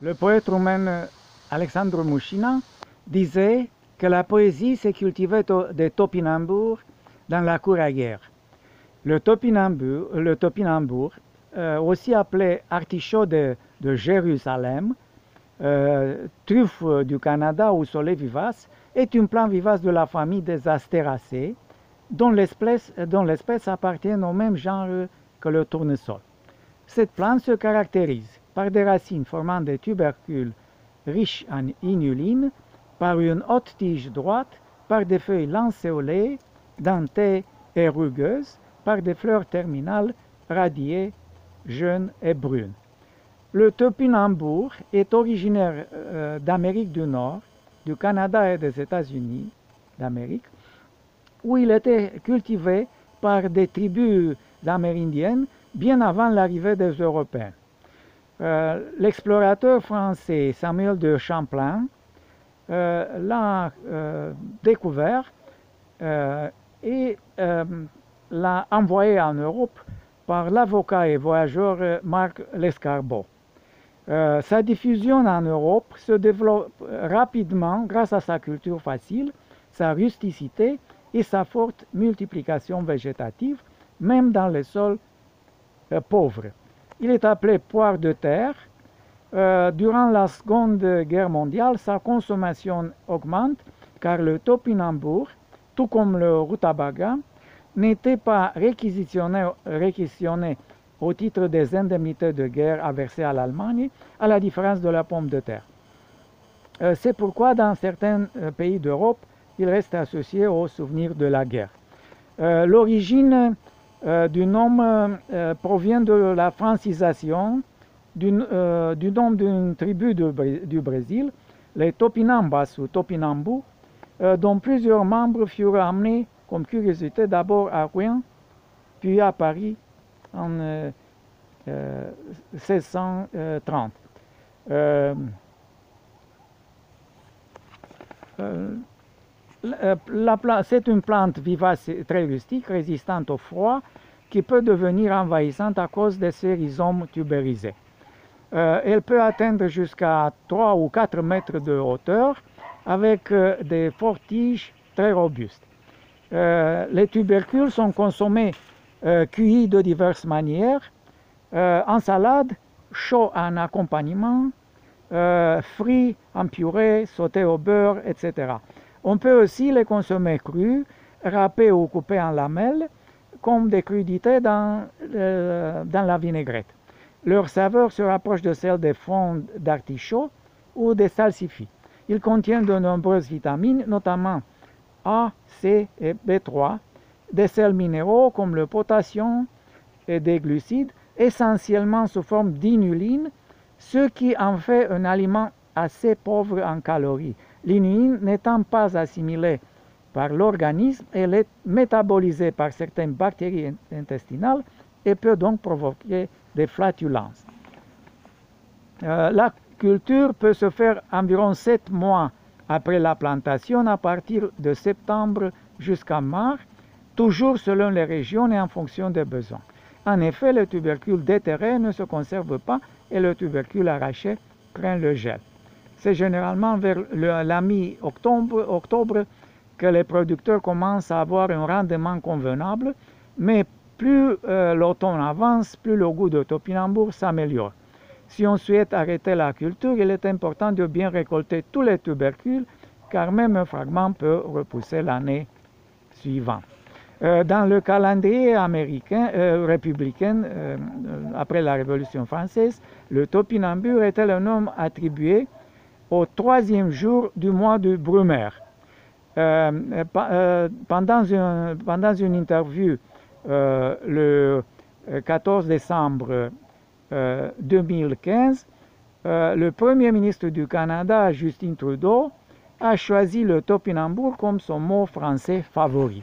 Le poète roumain Alexandru Mușina disait que la poésie se cultivait des topinambours dans la cour à guerre. Le topinambour, aussi appelé artichaut de Jérusalem, truffe du Canada ou soleil vivace, est une plante vivace de la famille des Astéracées, dont l'espèce appartient au même genre que le tournesol. Cette plante se caractérise par des racines formant des tubercules riches en inuline, par une haute tige droite, par des feuilles lancéolées, dentées et rugueuses, par des fleurs terminales radiées, jaunes et brunes. Le topinambour est originaire d'Amérique du Nord, du Canada et des États-Unis d'Amérique, où il était cultivé par des tribus amérindiennes bien avant l'arrivée des Européens. L'explorateur français Samuel de Champlain l'a découvert et l'a envoyé en Europe par l'avocat et voyageur Marc Lescarbot. Sa diffusion en Europe se développe rapidement grâce à sa culture facile, sa rusticité et sa forte multiplication végétative, même dans les sols pauvres. Il est appelé poire de terre. Durant la Seconde Guerre mondiale, sa consommation augmente car le topinambour, tout comme le rutabaga, n'était pas réquisitionné au titre des indemnités de guerre à verser à l'Allemagne, à la différence de la pomme de terre. C'est pourquoi dans certains pays d'Europe, il reste associé au souvenir de la guerre. L'origine du nom provient de la francisation du nom d'une tribu du Brésil, les Topinambas ou Topinambous, dont plusieurs membres furent amenés comme curiosité d'abord à Rouen, puis à Paris en 1630. C'est une plante vivace et très rustique, résistante au froid, qui peut devenir envahissante à cause de ses rhizomes tubérisés. Elle peut atteindre jusqu'à 3 ou 4 mètres de hauteur avec des fortes tiges très robustes. Les tubercules sont consommés cueillis de diverses manières, en salade, chaud en accompagnement, frits en purée, sautés au beurre, etc. On peut aussi les consommer crus, râpés ou coupés en lamelles, comme des crudités dans la vinaigrette. Leur saveur se rapproche de celle des frondes d'artichaut ou des salsifis. Ils contiennent de nombreuses vitamines, notamment A, C et B3, des sels minéraux comme le potassium et des glucides, essentiellement sous forme d'inuline, ce qui en fait un aliment assez pauvre en calories. L'inuline n'étant pas assimilée par l'organisme, elle est métabolisée par certaines bactéries intestinales et peut donc provoquer des flatulences. La culture peut se faire environ 7 mois après la plantation, à partir de septembre jusqu'à mars, toujours selon les régions et en fonction des besoins. En effet, le tubercule déterré ne se conserve pas et le tubercule arraché craint le gel. C'est généralement vers la mi-octobre que les producteurs commencent à avoir un rendement convenable, mais plus l'automne avance, plus le goût de topinambour s'améliore. Si on souhaite arrêter la culture, il est important de bien récolter tous les tubercules, car même un fragment peut repousser l'année suivante. Dans le calendrier américain, républicain, après la Révolution française, le topinambour était le nom attribué au 3e jour du mois de Brumaire. Pendant une interview le 14 décembre 2015, le Premier ministre du Canada, Justin Trudeau, a choisi le topinambour comme son mot français favori.